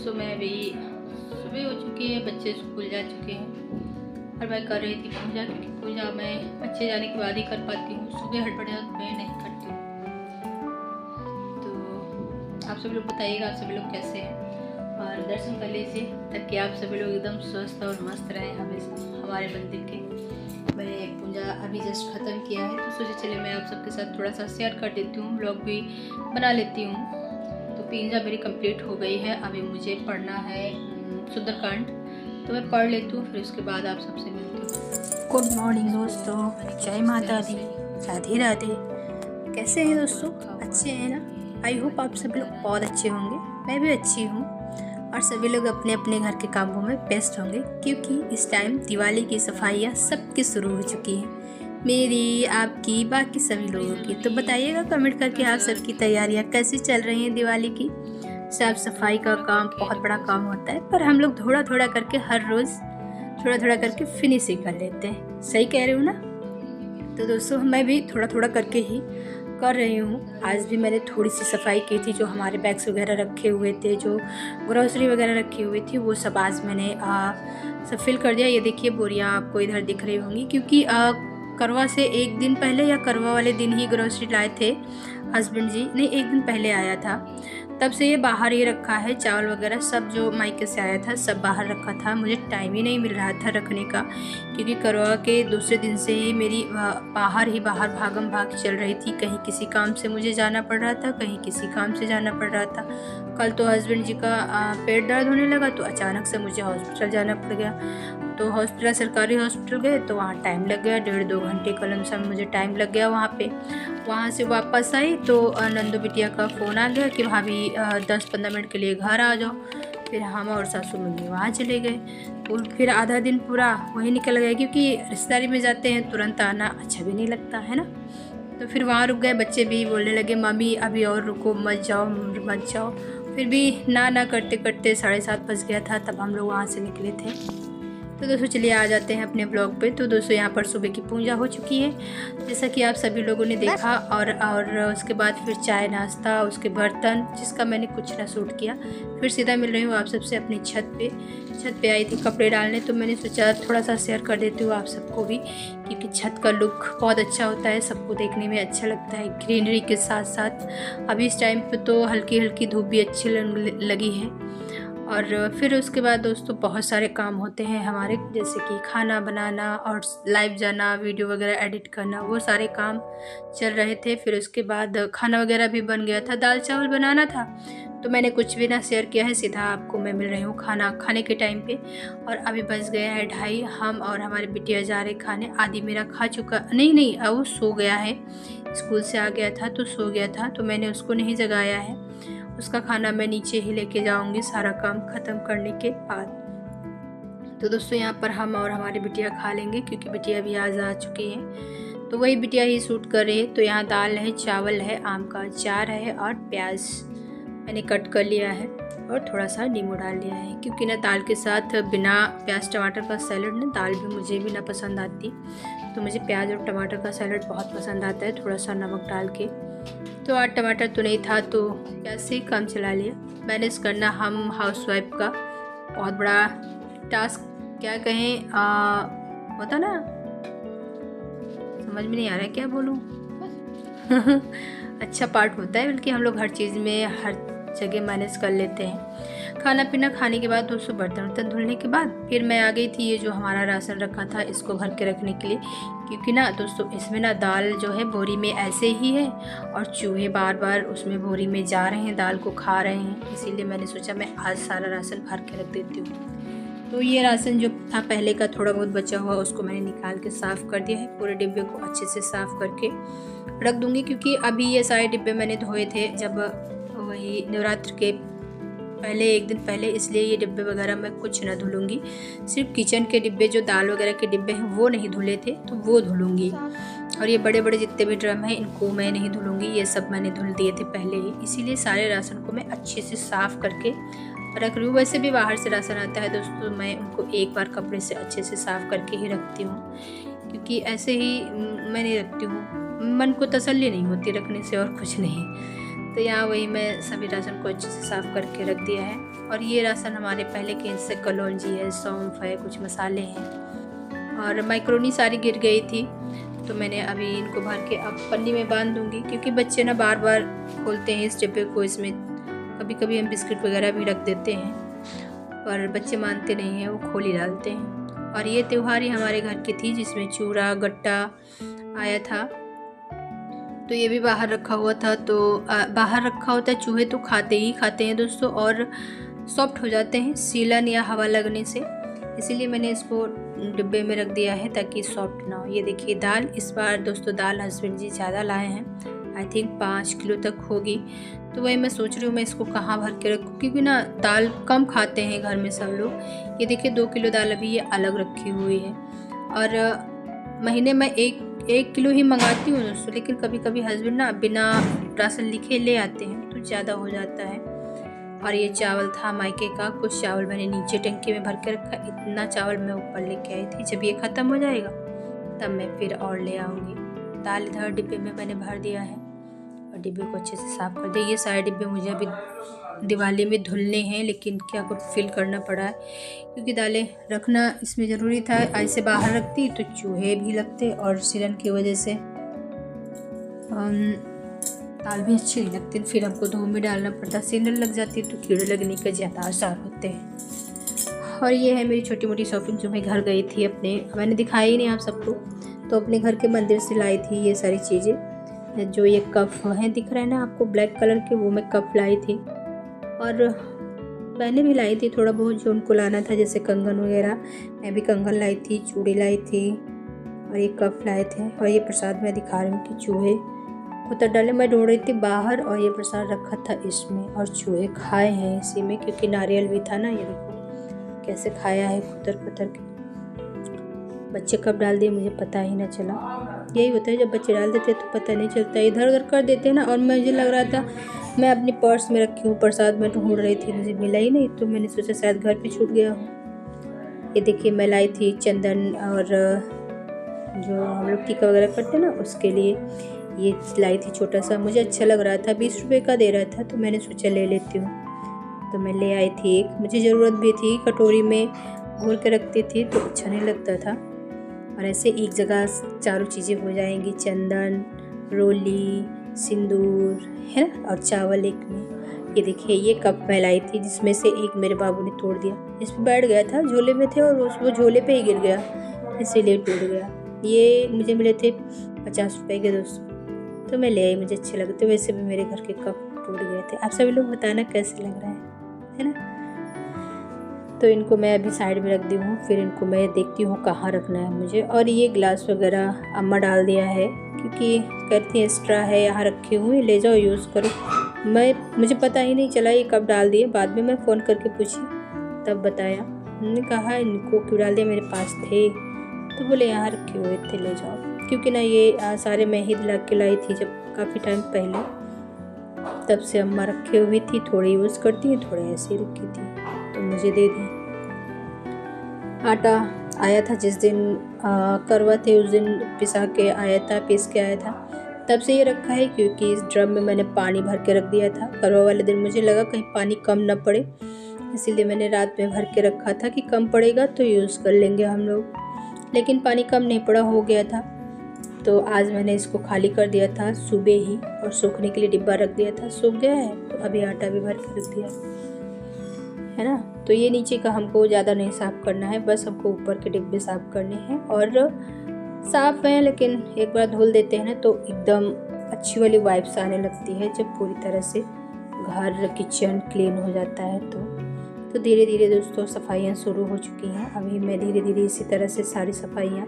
दोस्तों मैं अभी सुबह हो चुकी है, बच्चे स्कूल जा चुके हैं और मैं कर रही थी पूजा, क्योंकि पूजा मैं बच्चे जाने के बाद ही कर पाती हूँ। सुबह हड़बड़ाहट मैं नहीं करती हूँ। तो आप सभी लोग बताइएगा आप सभी लोग कैसे हैं और दर्शन कर लीजिए ताकि आप सभी लोग एकदम स्वस्थ और मस्त रहें हमेशा हमारे मंदिर के। मैंने पूजा अभी जस्ट ख़त्म किया है तो सोचे चले मैं आप सबके साथ थोड़ा सा शेयर कर देती हूँ, ब्लॉग भी बना लेती हूँ। तो पूजा मेरी कंप्लीट हो गई है, अभी मुझे पढ़ना है सुंदरकांड, तो मैं पढ़ लेती हूँ, फिर उसके बाद आप सबसे मिलती हूँ। गुड मॉर्निंग दोस्तों, जय माता दी, राधे राधे। कैसे हैं दोस्तों? अच्छे हैं ना? आई होप आप सभी लोग बहुत अच्छे होंगे। मैं भी अच्छी हूँ और सभी लोग अपने अपने घर के कामों में व्यस्त होंगे, क्योंकि इस टाइम दिवाली की सफाइयाँ सबकी शुरू हो चुकी हैं, मेरी, आपकी, बाकी सभी लोगों की। तो बताइएगा कमेंट करके आप सबकी तैयारियाँ कैसी चल रही हैं दिवाली की। साफ सफाई का काम बहुत बड़ा काम होता है, पर हम लोग थोड़ा थोड़ा करके हर रोज़ थोड़ा थोड़ा करके फिनिश ही कर लेते हैं। सही कह रही हूँ ना? तो दोस्तों मैं भी थोड़ा थोड़ा करके ही कर रही हूँ। आज भी मैंने थोड़ी सी सफाई की थी, जो हमारे बैग्स वगैरह रखे हुए थे, जो ग्रोसरी वगैरह रखी हुई थी, वो सब आज मैंने सब फिल कर दिया। ये देखिए बोरियाँ आपको इधर दिख रही होंगी, क्योंकि करवा से एक दिन पहले या करवा वाले दिन ही ग्रोसरी लाए थे हस्बैंड जी, नहीं एक दिन पहले आया था, तब से ये बाहर ही रखा है। चावल वगैरह सब जो मायके से आया था सब बाहर रखा था, मुझे टाइम ही नहीं मिल रहा था रखने का, क्योंकि करवा के दूसरे दिन से ही मेरी बाहर भागम भाग चल रही थी। कहीं किसी काम से मुझे जाना पड़ रहा था, कहीं किसी काम से जाना पड़ रहा था। कल तो हस्बैंड जी का पेट दर्द होने लगा तो अचानक से मुझे हॉस्पिटल जाना पड़ गया। तो हॉस्पिटल, सरकारी हॉस्पिटल गए तो वहाँ टाइम लग गया, 1.5-2 घंटे का लमसम मुझे टाइम लग गया वहाँ पे। वहाँ से वापस आई तो नंदू बिटिया का फ़ोन आ गया कि भाभी 10-15 मिनट के लिए घर आ जाओ। फिर हम और सासू मम्मी वहाँ चले गए, तो फिर आधा दिन पूरा वहीं निकल गया, क्योंकि रिश्तेदारी में जाते हैं तुरंत आना अच्छा भी नहीं लगता है ना। तो फिर वहाँ रुक गए, बच्चे भी बोलने लगे मम्मी अभी और रुको, मत जाओ मत जाओ। फिर भी ना करते करते 7:30 बज गया था, तब हम लोग वहाँ से निकले थे। तो दोस्तों चलिए आ जाते हैं अपने ब्लॉग पे। तो दोस्तों यहाँ पर सुबह की पूजा हो चुकी है, जैसा कि आप सभी लोगों ने देखा, और उसके बाद फिर चाय नाश्ता, उसके बर्तन, जिसका मैंने कुछ ना शूट किया। फिर सीधा मिल रही हूँ आप सबसे अपनी छत पे आई थी कपड़े डालने, तो मैंने सोचा थोड़ा सा शेयर कर देती हूँ आप सबको भी, क्योंकि छत का लुक बहुत अच्छा होता है, सबको देखने में अच्छा लगता है ग्रीनरी के साथ साथ। अभी इस टाइम पर तो हल्की हल्की धूप भी अच्छी लगी है। और फिर उसके बाद दोस्तों बहुत सारे काम होते हैं हमारे, जैसे कि खाना बनाना और लाइव जाना, वीडियो वगैरह एडिट करना, वो सारे काम चल रहे थे। फिर उसके बाद खाना वगैरह भी बन गया था, दाल चावल बनाना था, तो मैंने कुछ भी ना शेयर किया है, सीधा आपको मैं मिल रही हूँ खाना खाने के टाइम पे। और अभी बज गया है 2:30, हम और हमारे बिटिया जा रहे खाने। आदि मेरा खा चुका, नहीं वो सो गया है, स्कूल से आ गया था तो सो गया था, तो मैंने उसको नहीं जगाया है। उसका खाना मैं नीचे ही लेके जाऊंगी सारा काम ख़त्म करने के बाद। तो दोस्तों यहाँ पर हम और हमारी बिटिया खा लेंगे, क्योंकि बिटिया भी आज आ चुकी है, तो वही बिटिया ही शूट कर रही है। तो यहाँ दाल है, चावल है, आम का अचार है और प्याज मैंने कट कर लिया है और थोड़ा सा नींबू डाल लिया है, क्योंकि ना दाल के साथ बिना प्याज टमाटर का सैलड ना दाल भी मुझे भी ना पसंद आती, तो मुझे प्याज और टमाटर का सैलड बहुत पसंद आता है, थोड़ा सा नमक डाल के। तो आज टमाटर तो नहीं था तो प्याज से काम चला लिया। मैनेज करना हम हाउसवाइफ का बहुत बड़ा टास्क, क्या कहें, होता ना, समझ में नहीं आ रहा है क्या बोलूँ अच्छा पार्ट होता है, बल्कि हम लोग हर चीज़ में हर जगह मैनेज कर लेते हैं। खाना पीना खाने के बाद दोस्तों बर्तन धुलने के बाद फिर मैं आ गई थी, ये जो हमारा राशन रखा था इसको भर के रखने के लिए, क्योंकि ना दोस्तों इसमें ना दाल जो है बोरी में ऐसे ही है और चूहे बार बार उसमें बोरी में जा रहे हैं, दाल को खा रहे हैं, इसीलिए मैंने सोचा मैं आज सारा राशन भर के रख देती हूँ। तो ये राशन जो था पहले का थोड़ा बहुत बचा हुआ, उसको मैंने निकाल के साफ़ कर दिया है, पूरे डिब्बे को अच्छे से साफ़ करके रख दूँगी, क्योंकि अभी ये सारे डिब्बे मैंने धोए थे जब वही नवरात्र के पहले एक दिन पहले, इसलिए ये डिब्बे वगैरह मैं कुछ ना धुलूँगी। सिर्फ किचन के डिब्बे जो दाल वगैरह के डिब्बे हैं वो नहीं धुले थे, तो वो धुलूँगी। और ये बड़े बड़े जितने भी ड्रम हैं इनको मैं नहीं धुलूँगी, ये सब मैंने धुल दिए थे पहले ही, इसीलिए सारे राशन को मैं अच्छे से साफ़ करके रख रही हूँ। वैसे भी बाहर से राशन आता है दोस्तों, मैं उनको एक बार कपड़े से अच्छे से साफ़ करके ही रखती हूँ, क्योंकि ऐसे ही मैं नहीं रखती हूँ, मन को तसल्ली नहीं होती रखने से और कुछ नहीं। तो यहाँ वही मैं सभी राशन को अच्छे से साफ़ करके रख दिया है। और ये राशन हमारे पहले के जैसे कलौंजी है, सौंफ है, कुछ मसाले हैं और मैक्रोनी सारी गिर गई थी। तो मैंने अभी इनको भर के अब पन्नी में बांध दूँगी, क्योंकि बच्चे ना बार बार खोलते हैं इस डिब्बे को। इसमें कभी कभी हम बिस्किट वगैरह भी रख देते हैं, पर बच्चे मानते नहीं हैं, वो खोल ही डालते हैं। और ये त्यौहार ही हमारे घर की थी जिसमें चूड़ा गट्टा आया था, तो ये भी बाहर रखा हुआ था। तो बाहर रखा होता है, चूहे तो खाते ही खाते हैं दोस्तों, और सॉफ्ट हो जाते हैं सीलन या हवा लगने से, इसीलिए मैंने इसको डिब्बे में रख दिया है ताकि सॉफ्ट ना हो। ये देखिए दाल, इस बार दोस्तों दाल हस्बैंड जी ज़्यादा लाए हैं, आई थिंक 5 किलो तक होगी। तो वही मैं सोच रही हूँ मैं इसको कहाँ भर के रखूँ, क्योंकि ना दाल कम खाते हैं घर में सब लोग। ये देखिए 2 किलो दाल अभी ये अलग रखी हुई है, और महीने में एक किलो ही मंगाती हूँ दोस्तों, लेकिन कभी कभी हस्बैंड ना बिना राशन लिखे ले आते हैं तो ज़्यादा हो जाता है। और ये चावल था मायके का, कुछ चावल मैंने नीचे टंकी में भर के रखा, इतना चावल मैं ऊपर लेके आई थी। जब ये ख़त्म हो जाएगा तब मैं फिर और ले आऊँगी। दाल इधर डिब्बे में मैंने भर दिया है और डिब्बे को अच्छे से साफ़ कर दिया। ये सारे डिब्बे मुझे अभी दिवाली में धुलने हैं, लेकिन क्या कुछ फिल करना पड़ा है, क्योंकि दालें रखना इसमें ज़रूरी था। ऐसे बाहर रखती तो चूहे भी लगते और सीलन की वजह से दाल भी अच्छी नहीं लगती, फिर हमको धो में डालना पड़ता, सीलन लग जाती है तो कीड़े लगने के ज़्यादा आसार होते हैं। और ये है मेरी छोटी मोटी शॉपिंग जो मैं घर गई थी अपने, मैंने दिखाई ही नहीं आप सबको, तो अपने घर के मंदिर से लाई थी ये सारी चीज़ें। जो ये कप हैं दिख रहे हैं ना आपको ब्लैक कलर के, वो मैं कप लाई थी। और मैंने भी लाई थी थोड़ा बहुत जो उनको लाना था, जैसे कंगन वगैरह। मैं भी कंगन लाई थी, चूड़ी लाई थी और ये कप लाए थे। और ये प्रसाद मैं दिखा रही हूँ कि चूहे उतर डाले, मैं ढूंढ रही थी बाहर और ये प्रसाद रखा था इसमें, और चूहे खाए हैं इसी में, क्योंकि नारियल भी था ना। ये देखो कैसे खाया है कुतर कुतर के। बच्चे कब डाल दिए मुझे पता ही ना चला। यही होता है जब बच्चे डाल देते हैं तो पता नहीं चलता, इधर उधर कर देते हैं ना। और मुझे लग रहा था मैं अपनी पर्स में रखी हूँ प्रसाद, मैं ढूंढ रही थी, मुझे मिला ही नहीं, तो मैंने सोचा शायद घर पे छूट गया हूँ। ये देखिए मैं लाई थी चंदन, और जो हम लोग टीका वगैरह करते हैं ना उसके लिए ये लाई थी छोटा सा, मुझे अच्छा लग रहा था, 20 रुपये का दे रहा था, तो मैंने सोचा ले लेती हूँ। तो मैं ले आई थी एक, मुझे ज़रूरत भी थी, कटोरी में घोल के रखती थी तो अच्छा नहीं लगता था। और ऐसे एक जगह चारों चीज़ें हो जाएंगी, चंदन, रोली, सिंदूर है ना, और चावल एक में। ये देखिए ये कप मैं लाई थी, जिसमें से एक मेरे बाबू ने तोड़ दिया, इसमें बैठ गया था, झोले में थे और वो झोले पे ही गिर गया, इसीलिए टूट गया। ये मुझे मिले थे 50 रुपये के दोस्तों, तो मैं ले आई, मुझे अच्छे लगते। वैसे भी मेरे घर के कप टूट गए थे। आप सभी लोग बताना कैसे लग रहा है ना। तो इनको मैं अभी साइड में रख दी हूँ, फिर इनको मैं देखती हूँ कहाँ रखना है मुझे। और ये ग्लास वगैरह अम्मा डाल दिया है, क्योंकि कहती है एक्स्ट्रा है यहाँ रखे हुए, ले जाओ यूज़ करो। मुझे पता ही नहीं चला ये कब डाल दिए, बाद में मैं फ़ोन करके पूछी तब बताया। उन्होंने कहा इनको क्यों डाल दिया, मेरे पास थे, तो बोले यहाँ रखे हुए थे ले जाओ। क्योंकि ना ये सारे मैं ही दिला के लाई थी जब काफ़ी टाइम पहले, तब से अम्मा रखे हुई थी, थोड़ी यूज़ करती हैं, थोड़े ऐसे ही रखी थी, तो मुझे दे दी। आटा आया था जिस दिन करवा थे उस दिन पिसा के आया था, पीस के आया था, तब से ये रखा है, क्योंकि इस ड्रम में मैंने पानी भर के रख दिया था। करवा वाले दिन मुझे लगा कहीं पानी कम ना पड़े, इसीलिए मैंने रात में भर के रखा था कि कम पड़ेगा तो यूज़ कर लेंगे हम लोग, लेकिन पानी कम नहीं पड़ा, हो गया था। तो आज मैंने इसको खाली कर दिया था सुबह ही, और सूखने के लिए डिब्बा रख दिया था, सूख गया है, तो अभी आटा भी भर के रख दिया है ना। तो ये नीचे का हमको ज़्यादा नहीं साफ़ करना है, बस हमको ऊपर के डिब्बे साफ़ करने हैं, और साफ़ हैं, लेकिन एक बार धुल देते हैं ना तो एकदम अच्छी वाली वाइब्स आने लगती है, जब पूरी तरह से घर किचन क्लीन हो जाता है। तो धीरे धीरे दोस्तों सफाइयाँ शुरू हो चुकी हैं। अभी मैं धीरे धीरे इसी तरह से सारी सफाइयाँ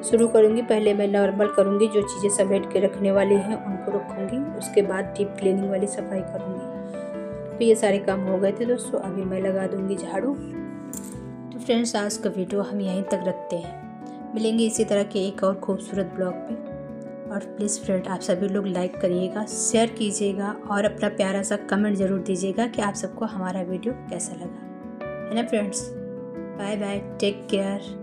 शुरू करूँगी। पहले मैं नॉर्मल करूँगी, जो चीज़ें समेट के रखने वाली हैं उनको रखूँगी, उसके बाद डीप क्लीनिंग वाली सफाई करूँगी। तो ये सारे काम हो गए थे दोस्तों, अभी मैं लगा दूँगी झाड़ू। तो फ्रेंड्स आज का वीडियो हम यहीं तक रखते हैं, मिलेंगे इसी तरह के एक और खूबसूरत ब्लॉग पे। और प्लीज़ फ्रेंड आप सभी लोग लाइक करिएगा, शेयर कीजिएगा और अपना प्यारा सा कमेंट ज़रूर दीजिएगा कि आप सबको हमारा वीडियो कैसा लगा, है ना friends. Bye bye, take care.